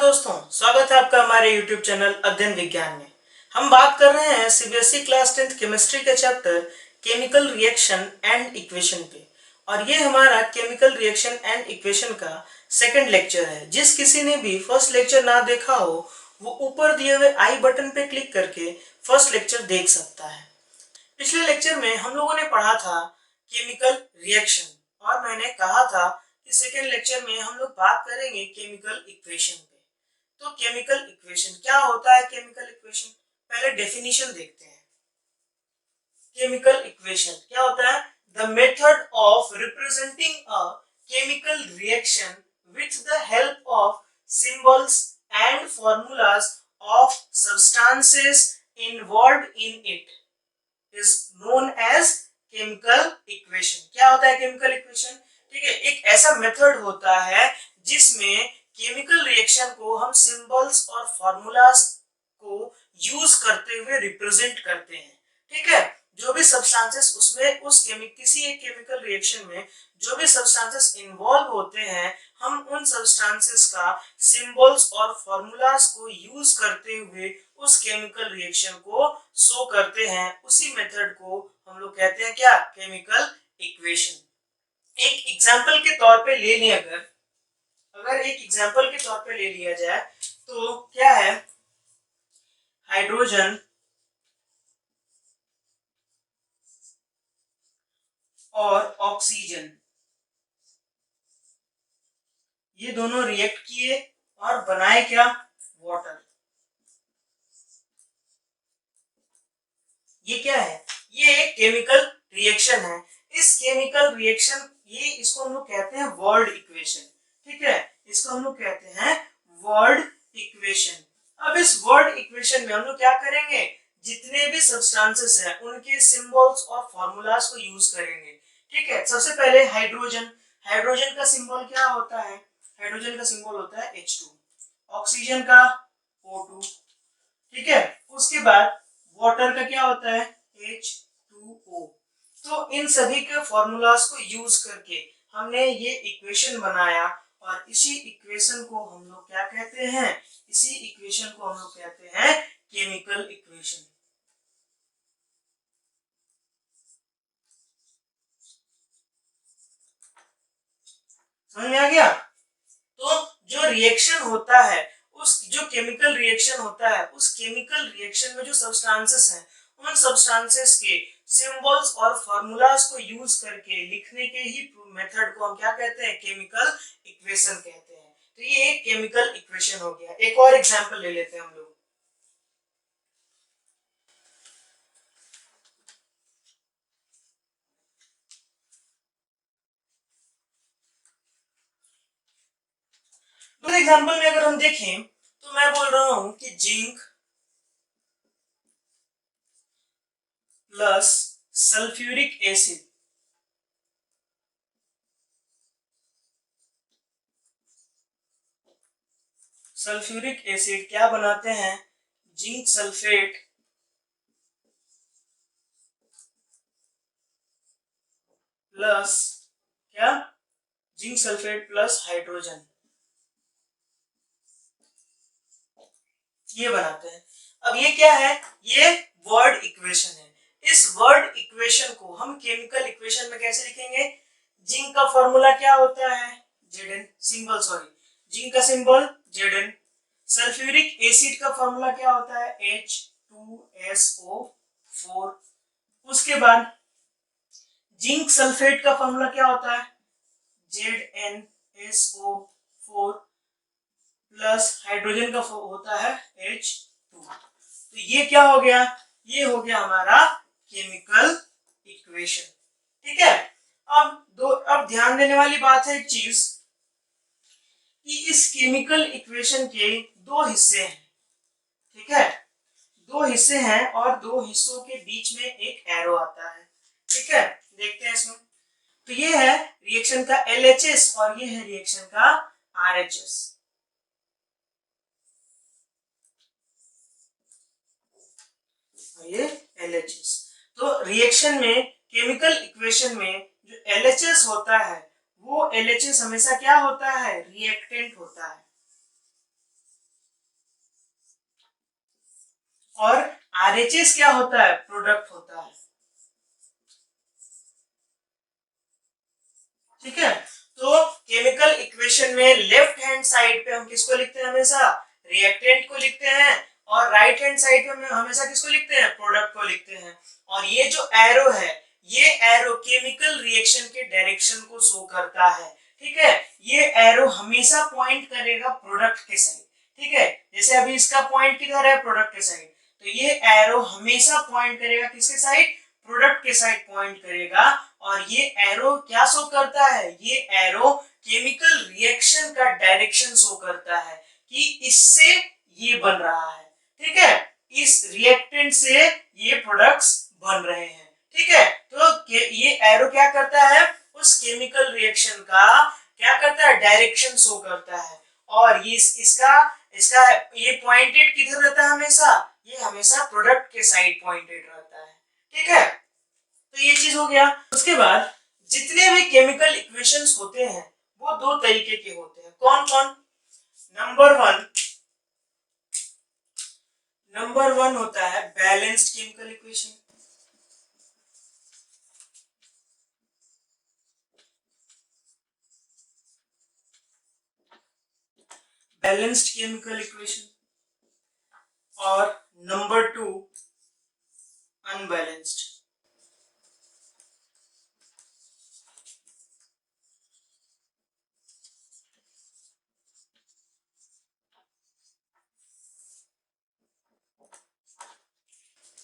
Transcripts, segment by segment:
दोस्तों, स्वागत है आपका हमारे YouTube चैनल अध्ययन विज्ञान में। हम बात कर रहे हैं सीबीएसई क्लास 10th केमिस्ट्री के chapter chemical reaction and equation पे। और ये हमारा केमिकल रिएक्शन एंड इक्वेशन का सेकंड लेक्चर है। जिस किसी ने भी फर्स्ट लेक्चर ना देखा हो वो ऊपर दिए हुए आई बटन पे क्लिक करके फर्स्ट लेक्चर देख सकता है। पिछले लेक्चर में हम लोगों ने पढ़ा था केमिकल रिएक्शन और मैंने कहा था कि सेकेंड लेक्चर में हम लोग बात करेंगे केमिकल इक्वेशन पे। तो केमिकल इक्वेशन क्या होता है? केमिकल इक्वेशन पहले डेफिनेशन देखते हैं। केमिकल इक्वेशन क्या होता है? The method of representing a chemical reaction with the help of symbols and formulas of substances involved in it is known as chemical equation। क्या होता है केमिकल इक्वेशन? ठीक है, एक ऐसा मेथड होता है जिसमें केमिकल रिएक्शन को हम सिंबल्स और फॉर्मूलाज को यूज करते हुए रिप्रेजेंट करते हैं। ठीक है, जो भी सब्सटेंसेस उसमें किसी एक केमिकल रिएक्शन में जो भी सब्सटेंसेस इन्वॉल्व होते हैं, हम उन सब्सटेंसेस का सिंबल्स और फॉर्मूलाज को यूज करते हुए उस केमिकल रिएक्शन को शो करते हैं। उसी मेथड को हम लोग कहते हैं क्या? Chemical equation. एक एग्जांपल के तौर पे ले लें, अगर एक एग्जांपल के तौर पे ले लिया जाए तो क्या है? हाइड्रोजन और ऑक्सीजन, ये दोनों रिएक्ट किए और बनाए क्या? वाटर। ये क्या है? ये एक केमिकल रिएक्शन है। इस केमिकल रिएक्शन इसको हम लोग कहते हैं वर्ल्ड इक्वेशन। ठीक है, इसको हम लोग कहते हैं वर्ल्ड इक्वेशन। अब इस वर्ल्ड इक्वेशन में हम लोग क्या करेंगे? जितने भी सब्सटेंसेस हैं उनके सिंबल्स और फॉर्मूलाज को यूज करेंगे। ठीक है, सबसे पहले हाइड्रोजन। हाइड्रोजन का सिंबल क्या होता है? हाइड्रोजन का सिंबल होता है H2। ऑक्सीजन का O2। ठीक है, उसके बाद वाटर का क्या होता है? H2O। तो इन सभी के फॉर्मूलाज को यूज करके हमने ये इक्वेशन बनाया और इसी इक्वेशन को हम लोग क्या कहते हैं? इसी इक्वेशन को हम लोग कहते हैं केमिकल इक्वेशन। समझ में आ गया? तो जो रिएक्शन होता है, उस जो केमिकल रिएक्शन होता है, उस केमिकल रिएक्शन में जो सब्सटेंसेस हैं उन सब्सटेंसेस के सिंबल्स और फॉर्मूलाज को यूज करके लिखने के ही मेथड को हम क्या कहते हैं? केमिकल इक्वेशन कहते हैं। तो ये एक केमिकल इक्वेशन हो गया। एक और एग्जांपल ले लेते हैं हम लोग। तो एग्जांपल में अगर हम देखें तो मैं बोल रहा हूं कि जिंक प्लस सल्फ्यूरिक एसिड क्या बनाते हैं? जिंक सल्फेट प्लस क्या? जिंक सल्फेट प्लस हाइड्रोजन, ये बनाते हैं। अब ये क्या है? ये वर्ड इक्वेशन है। इस वर्ड इक्वेशन को हम केमिकल इक्वेशन में कैसे लिखेंगे? जिंक का फॉर्मूला क्या होता है? Zn। जिंक का सिंबल Zn। सल्फ्यूरिक एसिड का फॉर्मूला क्या होता है? H2SO4। उसके बाद जिंक सल्फेट का फॉर्मूला क्या होता है? ZnSO4 प्लस हाइड्रोजन का होता है H2। तो ये क्या हो गया? ये हो गया हमारा केमिकल इक्वेशन। ठीक है, अब ध्यान देने वाली बात है एक चीज कि इस केमिकल इक्वेशन के दो हिस्से हैं। ठीक है, दो हिस्से हैं और दो हिस्सों के बीच में एक एरो आता है। ठीक है, देखते हैं इसमें। तो ये है रिएक्शन का LHS और ये है रिएक्शन का RHS। ये LHS। तो रिएक्शन में, केमिकल इक्वेशन में जो LHS होता है वो LHS हमेशा क्या होता है? रिएक्टेंट होता है। और RHS क्या होता है, प्रोडक्ट होता है। ठीक है, तो केमिकल इक्वेशन में लेफ्ट हैंड साइड पे हम किसको लिखते हैं, हमेशा रिएक्टेंट को लिखते हैं, और राइट हैंड साइड पे हम हमेशा किसको लिखते हैं, प्रोडक्ट को लिखते हैं। और ये जो एरो है, ये एरो केमिकल रिएक्शन के डायरेक्शन को शो करता है। ठीक है, ये एरो हमेशा पॉइंट करेगा प्रोडक्ट के साइड। ठीक है, जैसे अभी इसका पॉइंट किधर है, प्रोडक्ट के साइड, तो ये एरो हमेशा पॉइंट करेगा किसके साइड, प्रोडक्ट के साइड पॉइंट करेगा। और ये एरो क्या शो करता है, ये एरो केमिकल रिएक्शन का डायरेक्शन शो करता है कि इससे ये बन रहा है। ठीक है, इस रिएक्टेंट से ये प्रोडक्ट्स बन रहे हैं। ठीक है, तो ये एरो क्या करता है, उस केमिकल रिएक्शन का क्या करता है, डायरेक्शन शो करता है। और ये इसका इसका ये पॉइंटेड किधर रहता है, हमेशा ये हमेशा प्रोडक्ट के साइड पॉइंटेड रहता है। ठीक है, तो ये चीज हो गया। उसके बाद जितने भी केमिकल इक्वेशंस होते हैं वो दो तरीके के होते हैं। कौन कौन, नंबर वन होता है balanced chemical equation. Balanced chemical equation. और नंबर टू अनबैलेंस्ड।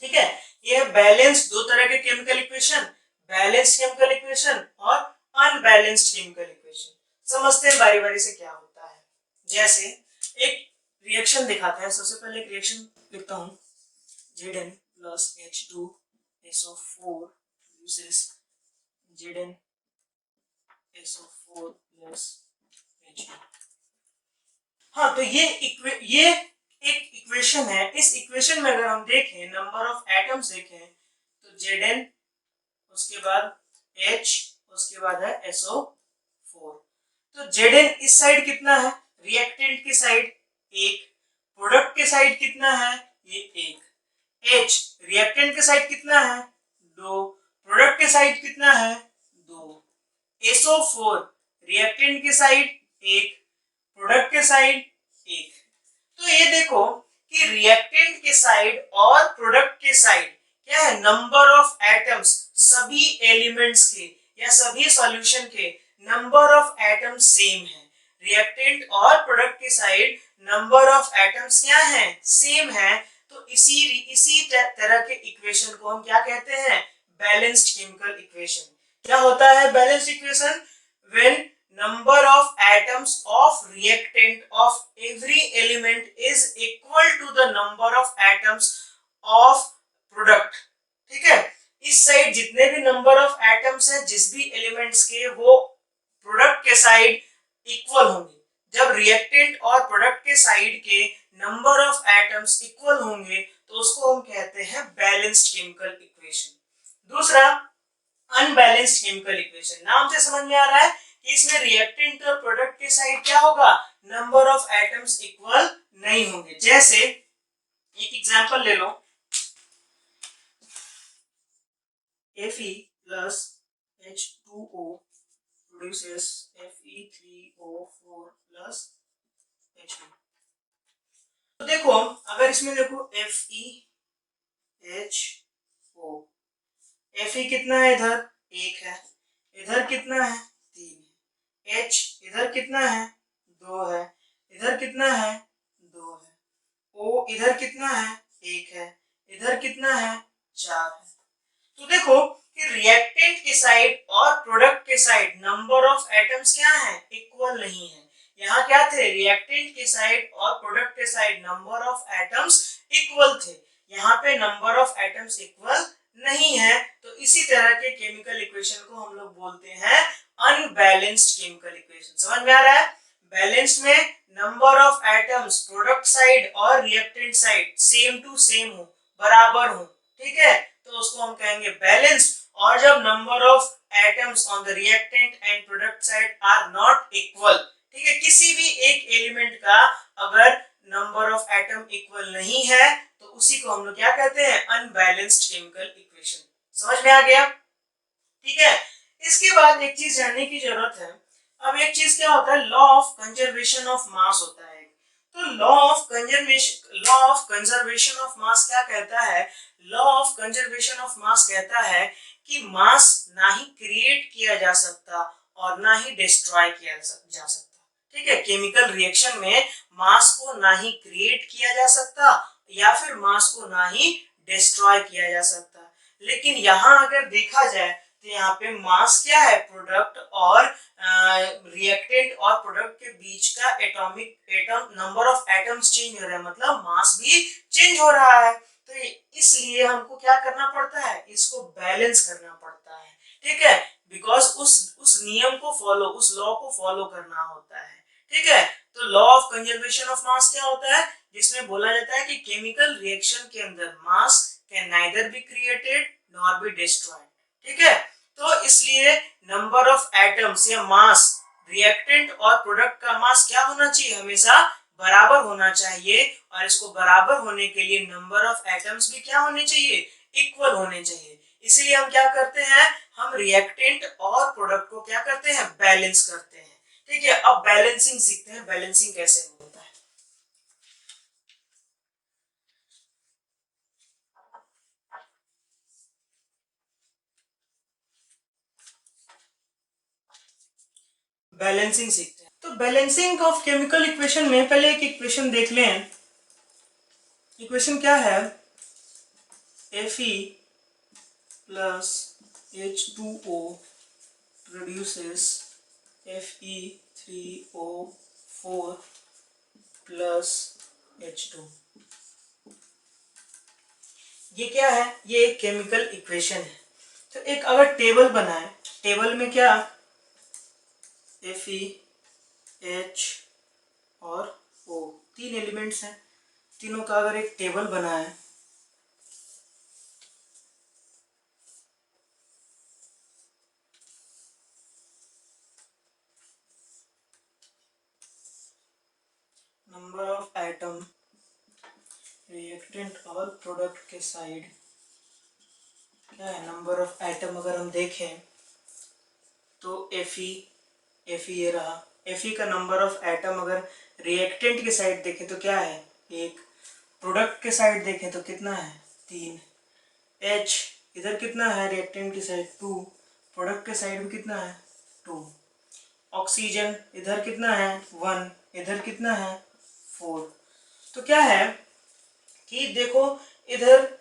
ठीक है, ये बैलेंस्ड दो तरह के chemical equation, balanced chemical equation और अनबैलेंस्ड केमिकल इक्वेशन। समझते हैं बारी बारी से क्या होता है। जैसे एक रिएक्शन दिखाते हैं, सबसे पहले एक रिएक्शन लिखता हूं, Zn plus H2SO4 produces Zn SO4 plus H2। हाँ, तो ये एक इक्वेशन है। इस इक्वेशन में अगर हम देखें, नंबर ऑफ एटम्स देखें, तो Zn, उसके बाद H, उसके बाद है SO4। तो Zn इस साइड कितना है, रिएक्टेंट की साइड एक, प्रोडक्ट के साइड कितना है, ये एक। H रिएक्टेंट के साइड कितना है, दो, प्रोडक्ट के साइड कितना है, दो। SO4 रिएक्टेंट के साइड एक, प्रोडक्ट के साइड एक। तो ये देखो कि रिएक्टेंट के साइड और प्रोडक्ट के साइड क्या है, नंबर ऑफ एटम्स, सभी एलिमेंट्स के या सभी सॉल्यूशन के नंबर ऑफ एटम्स सेम है। रिएक्टेंट और प्रोडक्ट के साइड नंबर ऑफ एटम्स क्या है, सेम है। तो इसी तरह के इक्वेशन को हम क्या कहते हैं, बैलेंस्ड केमिकल इक्वेशन। क्या होता है balanced equation, when number of atoms of reactant of every element is equal to the number of atoms of product। ठीक है, इस साइड जितने भी नंबर ऑफ एटम्स हैं जिस भी एलिमेंट्स के, वो प्रोडक्ट के साइड इक्वल होंगे। जब रिएक्टेंट और प्रोडक्ट के साइड के नंबर ऑफ एटम्स इक्वल होंगे तो उसको हम कहते हैं बैलेंस्ड केमिकल इक्वेशन। दूसरा अनबैलेंस्ड केमिकल इक्वेशन, नाम से समझ में आ रहा है कि इसमें रिएक्टेंट और प्रोडक्ट के साइड क्या होगा, नंबर ऑफ एटम्स इक्वल नहीं होंगे। जैसे एक एग्जांपल ले लो, Fe plus H2O produces Fe3O4 plus H2। तो देखो, अगर इसमें देखो FeHO, Fe कितना है, इधर एक है, इधर कितना है, तीन है। H इधर कितना है, दो है, इधर कितना है, दो है। O इधर कितना है, एक है, इधर कितना है, चार है। तो देखो कि रिएक्टेंट के साइड और प्रोडक्ट के साइड नंबर ऑफ एटम्स क्या है, इक्वल नहीं है। यहाँ क्या थे, रिएक्टेंट के साइड और प्रोडक्ट के side number of atoms equal थे, यहाँ पे नंबर ऑफ एटम्स इक्वल नहीं है। तो इसी तरह के केमिकल इक्वेशन को हम लोग बोलते हैं अनबैलेंस्ड केमिकल इक्वेशन। समझ में आ रहा है, बैलेंस्ड में number of atoms product side और reactant side same to same हो, बराबर हो। ठीक है, तो उसको हम कहेंगे बैलेंस्ड। और जब number of atoms on the reactant and product side are not equal, ठीक है, किसी भी एक एलिमेंट का अगर नंबर ऑफ एटम इक्वल नहीं है तो उसी को हम लोग क्या कहते हैं, अनबैलेंस्ड केमिकल इक्वेशन। समझ में आ गया? ठीक है। इसके बाद एक चीज जानने की जरूरत है। अब एक चीज क्या होता है, लॉ ऑफ कंजर्वेशन ऑफ मास होता है। तो लॉ ऑफ कंजर्वेशन ऑफ मास क्या कहता है, लॉ ऑफ कंजर्वेशन ऑफ मास कहता है कि मास ना ही क्रिएट किया जा सकता और ना ही डिस्ट्रॉय किया जा सकता। ठीक है, केमिकल रिएक्शन में मास को ना ही क्रिएट किया जा सकता या फिर मास को ना ही डिस्ट्रॉय किया जा सकता। लेकिन यहाँ अगर देखा जाए तो यहाँ पे मास क्या है, प्रोडक्ट और रिएक्टेंट और प्रोडक्ट के बीच का atom number of atoms change हो रहा है, मतलब मास भी चेंज हो रहा है। तो इसलिए हमको क्या करना पड़ता है, इसको बैलेंस करना पड़ता है। ठीक है, बिकॉज उस नियम को फॉलो, उस लॉ को फॉलो करना होता है। ठीक है, तो लॉ ऑफ कंजर्वेशन ऑफ मास क्या होता है, जिसमें बोला जाता है कि केमिकल रिएक्शन के अंदर मास can neither be created nor be destroyed. ठीक है, तो इसलिए नंबर ऑफ एटम्स या मास, रिएक्टेंट और प्रोडक्ट का मास क्या होना चाहिए, हमेशा बराबर होना चाहिए। और इसको बराबर होने के लिए नंबर ऑफ एटम्स भी क्या होने चाहिए, इक्वल होने चाहिए। इसीलिए हम क्या करते हैं, हम रिएक्टेंट और प्रोडक्ट को क्या करते हैं, बैलेंस करते हैं। ठीक है, अब बैलेंसिंग सीखते हैं, बैलेंसिंग कैसे होता है। बैलेंसिंग सीखते हैं। तो बैलेंसिंग ऑफ केमिकल इक्वेशन में पहले एक इक्वेशन देख लें। इक्वेशन क्या है, Fe plus H2O produces Fe3O4 plus H2। ये क्या है, ये एक केमिकल इक्वेशन है। तो एक अगर टेबल बनाए, टेबल में क्या Fe, H और O तीन एलिमेंट्स हैं, तीनों का अगर एक टेबल बना है, नंबर ऑफ एटम, रिएक्टेंट और प्रोडक्ट के साइड क्या है, नंबर ऑफ एटम अगर हम देखें तो Fe ये रहा। Fe का नंबर ऑफ एटम अगर रिएक्टेंट के साइड देखें तो क्या है, एक। प्रोडक्ट के साइड देखें तो कितना है, 3। H इधर कितना है, रिएक्टेंट की साइड 2, प्रोडक्ट के साइड में कितना है 2। ऑक्सीजन इधर कितना है 1, इधर कितना है 4। तो क्या है कि देखो इधर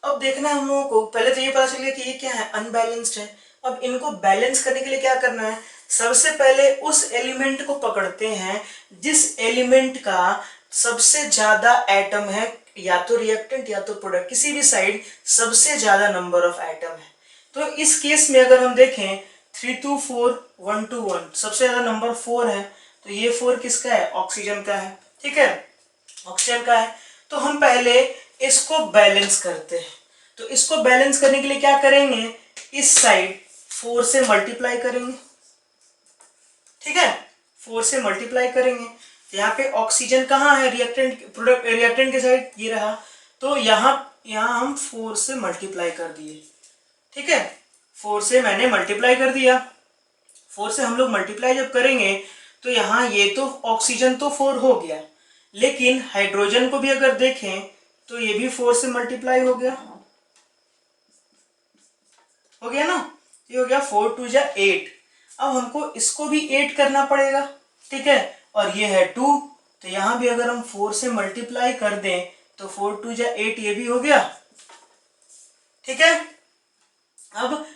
अब देखना है हम लोगों को, पहले तो ये पता चल गया कि ये क्या है, अनबैलेंस्ड है। अब इनको बैलेंस करने के लिए क्या करना है, सबसे पहले उस एलिमेंट को पकड़ते हैं जिस एलिमेंट का सबसे ज्यादा एटम है, या तो रिएक्टेंट या तो प्रोडक्ट, किसी भी साइड सबसे ज्यादा नंबर ऑफ एटम है। तो इस केस में अगर हम देखें 3 2 4 1 2 1, सबसे ज्यादा नंबर 4 है, तो ये 4 किसका है, ऑक्सीजन का है। ठीक है, ऑक्सीजन का है। तो हम पहले इसको बैलेंस करते हैं। तो इसको बैलेंस करने के लिए क्या करेंगे, इस साइड 4 से मल्टीप्लाई करेंगे। ठीक है, 4 से मल्टीप्लाई करेंगे। तो यहाँ पे ऑक्सीजन कहाँ है, रिएक्टेंट, प्रोडक्ट रिएक्टेंट के साइड ये रहा। तो यहाँ हम 4 से मल्टीप्लाई कर दिए। ठीक है, 4 से मैंने मल्टीप्लाई कर दिया। 4 से हम लोग मल्टीप्लाई जब करेंगे तो यहाँ ये तो ऑक्सीजन तो 4 हो गया, लेकिन हाइड्रोजन को भी अगर देखें तो ये भी 4 से मल्टीप्लाई हो गया ना, ये हो गया 4 2 जा 8। अब हमको इसको भी 8 करना पड़ेगा। ठीक है, और ये है 2, तो यहाँ भी अगर हम 4 से मल्टीप्लाई कर दें तो 4 2 जा 8 ये भी हो गया। ठीक है, अब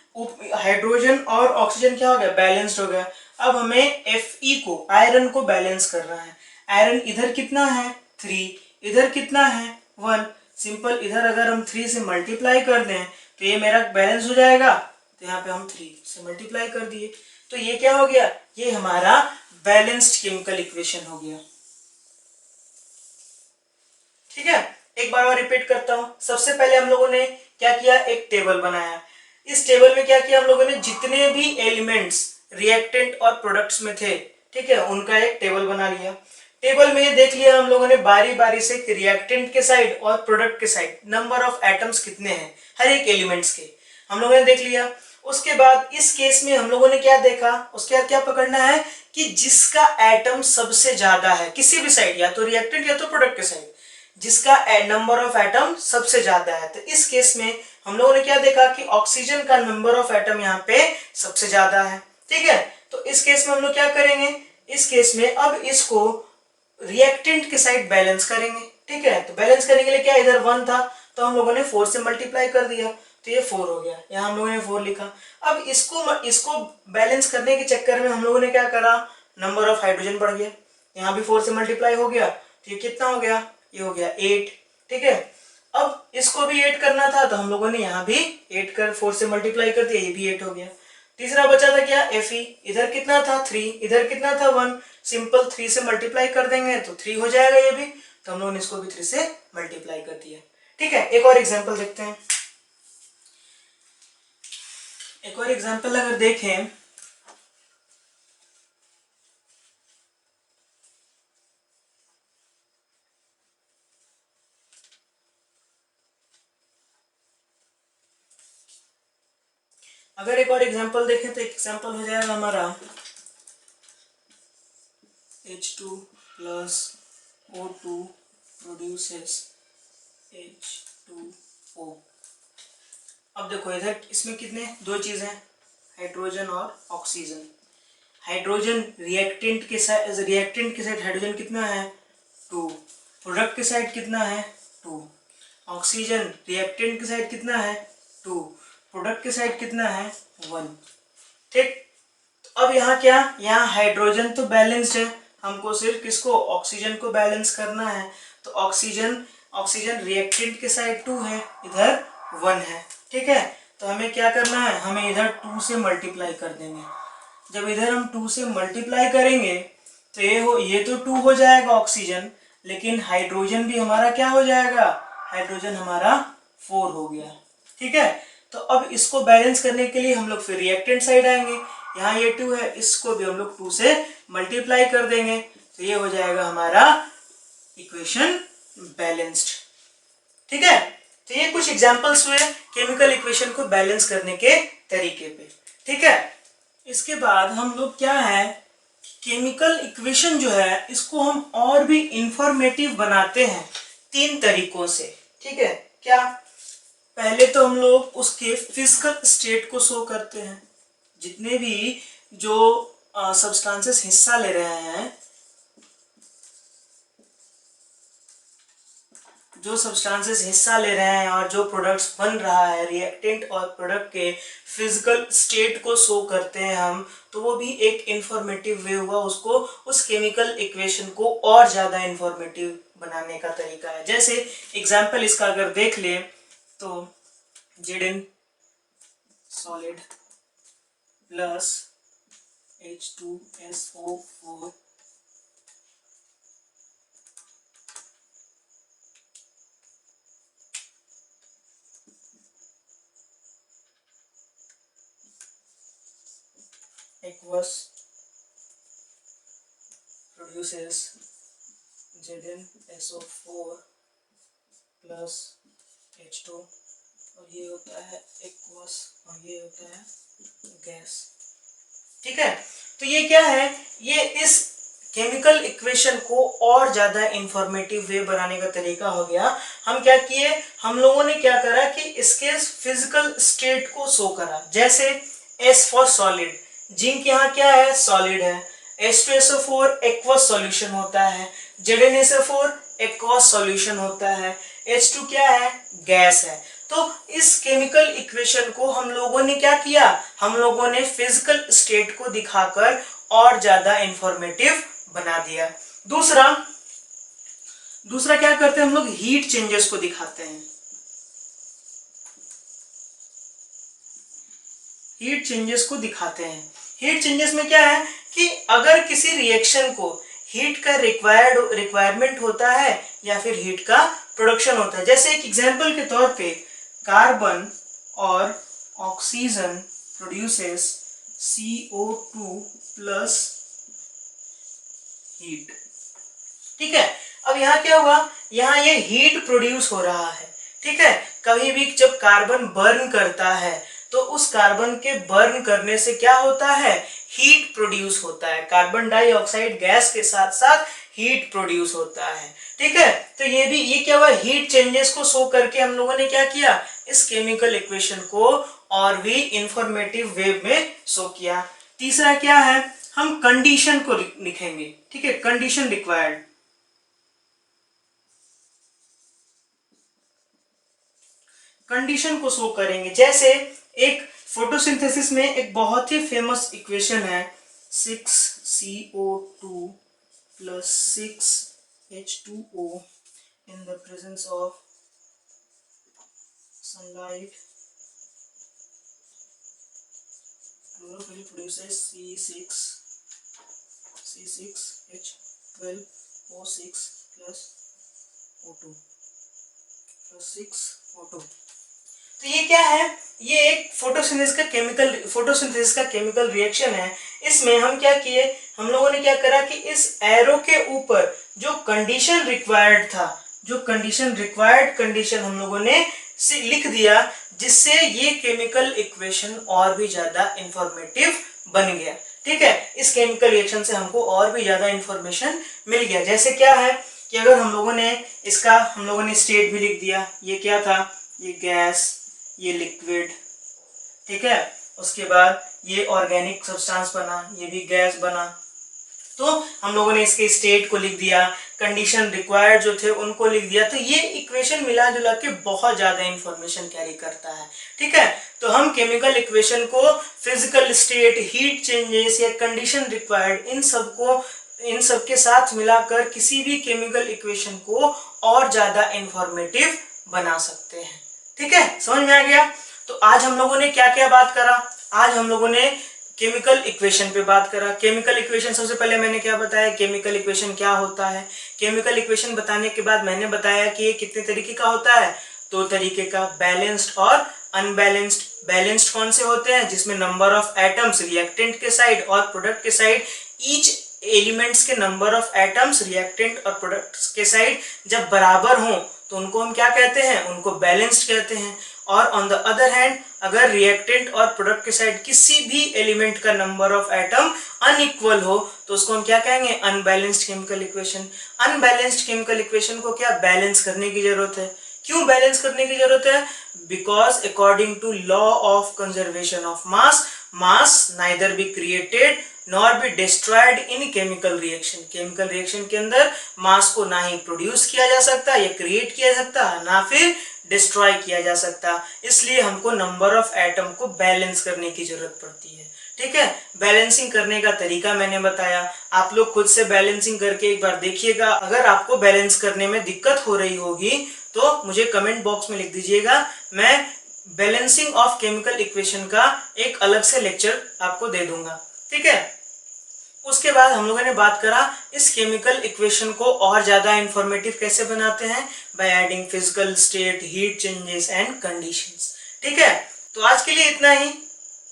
हाइड्रोजन और ऑक्सीजन क्या हो गया, बैलेंस्ड हो गया। अब हमें Fe को, आयरन को बैलेंस करना है। आयरन इधर कितना है 3, इधर कितना है 1। सिंपल, इधर अगर हम 3 से मल्टीप्लाई कर दें तो ये मेरा बैलेंस हो जाएगा। तो यहाँ पे हम 3 से मल्टीप्लाई कर दिए, तो ये क्या हो गया, ये हमारा बैलेंस्ड केमिकल इक्वेशन हो गया। ठीक है, एक बार और रिपीट करता हूं। सबसे पहले हम लोगों ने क्या किया, एक टेबल बनाया। इस टेबल में क्या किया हम लोगों ने, जितने भी एलिमेंट्स रिएक्टेंट और प्रोडक्ट्स में थे, ठीक है, उनका एक टेबल बना लिया। टेबल में देख लिया हम लोगों ने बारी बारी से रिएक्टेंट के साइड और प्रोडक्ट के साइड नंबर ऑफ एटम्स कितने हैं हर एक एलिमेंट्स के, हम लोगों ने देख लिया। उसके बाद इस केस में हम लोगों ने क्या देखा, उसके बाद क्या पकड़ना है कि जिसका एटम सबसे ज्यादा है किसी भी साइड, या तो रिएक्टेंट या तो प्रोडक्ट के साइड, जिसका नंबर ऑफ एटम सबसे ज्यादा है। तो इस केस में हम लोगों ने क्या देखा कि ऑक्सीजन का नंबर ऑफ एटम यहाँ पे सबसे ज्यादा है। ठीक है, तो इस केस में हम लोग क्या करेंगे, इस केस में अब इसको रिएक्टेंट के साइड बैलेंस करेंगे। ठीक है, तो बैलेंस करने के लिए क्या, इधर 1 था तो हम लोगों ने 4 से मल्टीप्लाई कर दिया, तो ये 4 हो गया, यहाँ हम लोगों ने 4 लिखा। अब इसको बैलेंस करने के चक्कर में हम लोगों ने क्या करा, नंबर ऑफ हाइड्रोजन बढ़ गया, यहाँ भी 4 से मल्टीप्लाई हो गया, तो ये कितना हो गया, ये हो गया 8। ठीक है, अब इसको भी 8 करना था तो हम लोगों ने यहाँ भी 8 कर 4 से मल्टीप्लाई कर दिया, ये भी 8 हो गया। तीसरा बचा था क्या, Fe, इधर कितना था 3, इधर कितना था 1, सिंपल 3 से मल्टीप्लाई कर देंगे तो 3 हो जाएगा ये भी, तो हम लोगों ने इसको भी 3 से मल्टीप्लाई कर दिया। ठीक है, एक और एग्जांपल देखते हैं। एक और एग्जांपल अगर देखें, अगर एक और एग्जांपल देखें तो एक एग्जांपल हो जाएगा हमारा H2 plus O2 produces H2O। अब देखो इधर इसमें कितने, दो चीज हैं, हाइड्रोजन और ऑक्सीजन। हाइड्रोजन रिएक्टेंट के साइड हाइड्रोजन कितना है 2, प्रोडक्ट के साइड कितना है 2, ऑक्सीजन रिएक्टेंट के साइड कितना है 2, प्रोडक्ट के साइड कितना है 1। ठीक, तो अब यहाँ क्या, यहाँ हाइड्रोजन तो बैलेंस्ड है, हमको सिर्फ किसको, ऑक्सीजन को बैलेंस करना है। तो ऑक्सीजन रिएक्टेंट के साइड 2 है, इधर 1 है। ठीक है, तो हमें क्या करना है, हमें इधर 2 से मल्टीप्लाई कर देंगे। जब इधर हम 2 से मल्टीप्लाई करेंगे तो ये तो 2 हो जाएगा ऑक्सीजन, लेकिन हाइड्रोजन भी हमारा क्या हो जाएगा, हाइड्रोजन हमारा 4 हो गया। ठीक है, तो अब इसको बैलेंस करने के लिए हम लोग फिर रिएक्टेंट साइड आएंगे, यहाँ ये 2 है, इसको भी हम लोग 2 से मल्टीप्लाई कर देंगे, तो ये हो जाएगा हमारा इक्वेशन बैलेंस्ड। ठीक है, तो ये कुछ एग्जांपल्स हुए केमिकल इक्वेशन को बैलेंस करने के तरीके पे। ठीक है, इसके बाद हम लोग क्या है, केमिकल इक्वेशन जो है इसको हम और भी इंफॉर्मेटिव बनाते हैं 3 तरीकों से। ठीक है, क्या, पहले तो हम लोग उसके फिजिकल स्टेट को शो करते हैं, जितने भी जो सब्सटेंसेस हिस्सा ले रहे हैं, जो सब्सटेंसेस हिस्सा ले रहे हैं और जो प्रोडक्ट्स बन रहा है, रिएक्टेंट और प्रोडक्ट के फिजिकल स्टेट को शो करते हैं हम, तो वो भी एक इंफॉर्मेटिव वे हुआ, उसको उस केमिकल इक्वेशन को और ज़्यादा इंफॉर्मेटिव बनाने का तरीका है। जैसे एग्जांपल इसका अगर देख ले तो Zn solid plus H2SO4 aqueous produces ZnSO4 plus H2, और ये होता है aqueous और ये होता है गैस। ठीक है, तो ये क्या है, ये इस केमिकल इक्वेशन को और ज्यादा इंफॉर्मेटिव वे बनाने का तरीका हो गया। हम क्या किए, हम लोगों ने क्या करा कि इसके फिजिकल स्टेट को शो करा। जैसे S फॉर सॉलिड, जिंक यहाँ क्या है, सॉलिड है, H2SO4 एक्वस सॉल्यूशन होता है, ZnSO4 एक्वस सॉल्यूशन होता है, H2 क्या है, गैस है। तो इस केमिकल इक्वेशन को हम लोगों ने क्या किया, हम लोगों ने फिजिकल स्टेट को दिखाकर और ज्यादा इंफॉर्मेटिव बना दिया। दूसरा क्या करते हैं हम लोग, हीट चेंजेस को दिखाते हैं। हीट चेंजेस को दिखाते हैं। हीट चेंजेस में क्या है कि अगर किसी रिएक्शन को हीट का रिक्वायरमेंट होता है या फिर हीट का प्रोडक्शन होता है। जैसे एक एग्जांपल के तौर पे कार्बन और oxygen produces CO2 plus heat. ठीक है। अब यहाँ क्या हुआ, यहाँ ये हीट प्रोड्यूस हो रहा है। ठीक है, कभी भी जब कार्बन बर्न करता है तो उस कार्बन के बर्न करने से क्या होता है, हीट प्रोड्यूस होता है। कार्बन डाइऑक्साइड गैस के साथ साथ हीट प्रोड्यूस होता है। ठीक है, तो ये क्या हुआ, हीट चेंजेस को शो करके हम लोगों ने क्या किया, इस केमिकल इक्वेशन को और भी इंफॉर्मेटिव वे में शो किया। तीसरा क्या है, हम कंडीशन को लिखेंगे। ठीक है, कंडीशन रिक्वायर्ड। कंडीशन को शो करेंगे, जैसे एक फोटोसिंथेसिस में एक बहुत ही फेमस इक्वेशन है 6CO2 plus 6H2O in the presence of sunlight. Chlorophyll produces C6H12O6 plus O2 plus 6O2। तो ये क्या है, ये एक फोटोसिंथेसिस का केमिकल रिएक्शन है। इसमें हम क्या किए, हम लोगों ने क्या करा कि इस एरो के ऊपर जो कंडीशन रिक्वायर्ड था, जो कंडीशन हम लोगों ने लिख दिया, जिससे ये केमिकल इक्वेशन और भी ज्यादा इंफॉर्मेटिव बन गया। ठीक है, इस केमिकल रिएक्शन से हमको और भी ज्यादा इंफॉर्मेशन मिल गया। जैसे क्या है कि अगर हम लोगों ने स्टेट भी लिख दिया, ये क्या था, ये गैस, ये लिक्विड। ठीक है, उसके बाद ये ऑर्गेनिक सब्सटेंस बना, ये भी गैस बना। तो हम लोगों ने इसके स्टेट को लिख दिया, कंडीशन रिक्वायर्ड जो थे उनको लिख दिया। तो ये इक्वेशन मिला जुला के बहुत ज्यादा इंफॉर्मेशन कैरी करता है। ठीक है, तो हम केमिकल इक्वेशन को फिजिकल स्टेट, हीट चेंजेस या कंडीशन रिक्वायर्ड, इन सब के साथ मिलाकर किसी भी केमिकल इक्वेशन को और ज्यादा इंफॉर्मेटिव बना सकते हैं। ठीक है, समझ में आ गया। तो आज हम लोगों ने क्या क्या बात करा, आज हम लोगों ने केमिकल इक्वेशन पे बात करा। केमिकल इक्वेशन, सबसे पहले मैंने क्या बताया, केमिकल इक्वेशन क्या होता है। केमिकल इक्वेशन बताने के बाद मैंने बताया कि ये कितने तरीके का होता है, 2 तरीके का, बैलेंस्ड और अनबैलेंस्ड। बैलेंस्ड कौन से होते हैं, जिसमें नंबर ऑफ एटम्स रिएक्टेंट के साइड और प्रोडक्ट के साइड, ईच एलिमेंट्स के नंबर ऑफ एटम्स रिएक्टेंट और प्रोडक्ट के साइड जब बराबर हों तो उनको हम क्या कहते हैं, उनको बैलेंस्ड कहते हैं। और ऑन द अदर हैंड, अगर रिएक्टेंट और प्रोडक्ट के साइड किसी भी एलिमेंट का नंबर ऑफ एटम अनइक्वल हो तो उसको हम क्या कहेंगे, unbalanced chemical equation. Unbalanced chemical equation को क्या बैलेंस करने की जरूरत है। क्यों बैलेंस करने की जरूरत है, because according to law of conservation of mass neither be created nor be destroyed in chemical reaction. Chemical reaction के अंदर मास को ना ही प्रोड्यूस किया जा सकता या क्रिएट किया जा सकता, ना फिर डिस्ट्रॉय किया जा सकता। इसलिए हमको नंबर ऑफ एटम को बैलेंस करने की जरूरत पड़ती है। ठीक है, बैलेंसिंग करने का तरीका मैंने बताया, आप लोग खुद से बैलेंसिंग करके एक बार देखिएगा। अगर आपको बैलेंस करने में दिक्कत हो रही होगी तो मुझे कमेंट बॉक्स में लिख दीजिएगा, मैं बैलेंसिंग ऑफ केमिकल इक्वेशन का एक अलग से लेक्चर आपको दे दूंगा। ठीक है, उसके बाद हम लोगों ने बात करा इस केमिकल इक्वेशन को और ज्यादा इंफॉर्मेटिव कैसे बनाते हैं, by adding physical state, heat changes and conditions. ठीक है, तो आज के लिए इतना ही।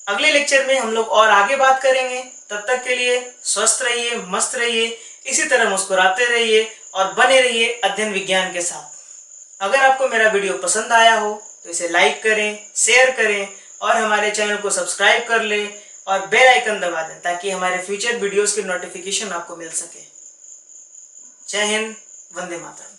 अगले लेक्चर में हम लोग और आगे बात करेंगे। तब तक के लिए स्वस्थ रहिए, मस्त रहिए, इसी तरह मुस्कुराते रहिए और बने रहिए अध्ययन विज्ञान के साथ। अगर आपको मेरा वीडियो पसंद आया हो तो इसे लाइक करें, शेयर करें और हमारे चैनल को सब्सक्राइब कर लें और बेल आइकन दबा दें ताकि हमारे फ्यूचर वीडियोस की नोटिफिकेशन आपको मिल सके। जय हिंद, वंदे मातरम।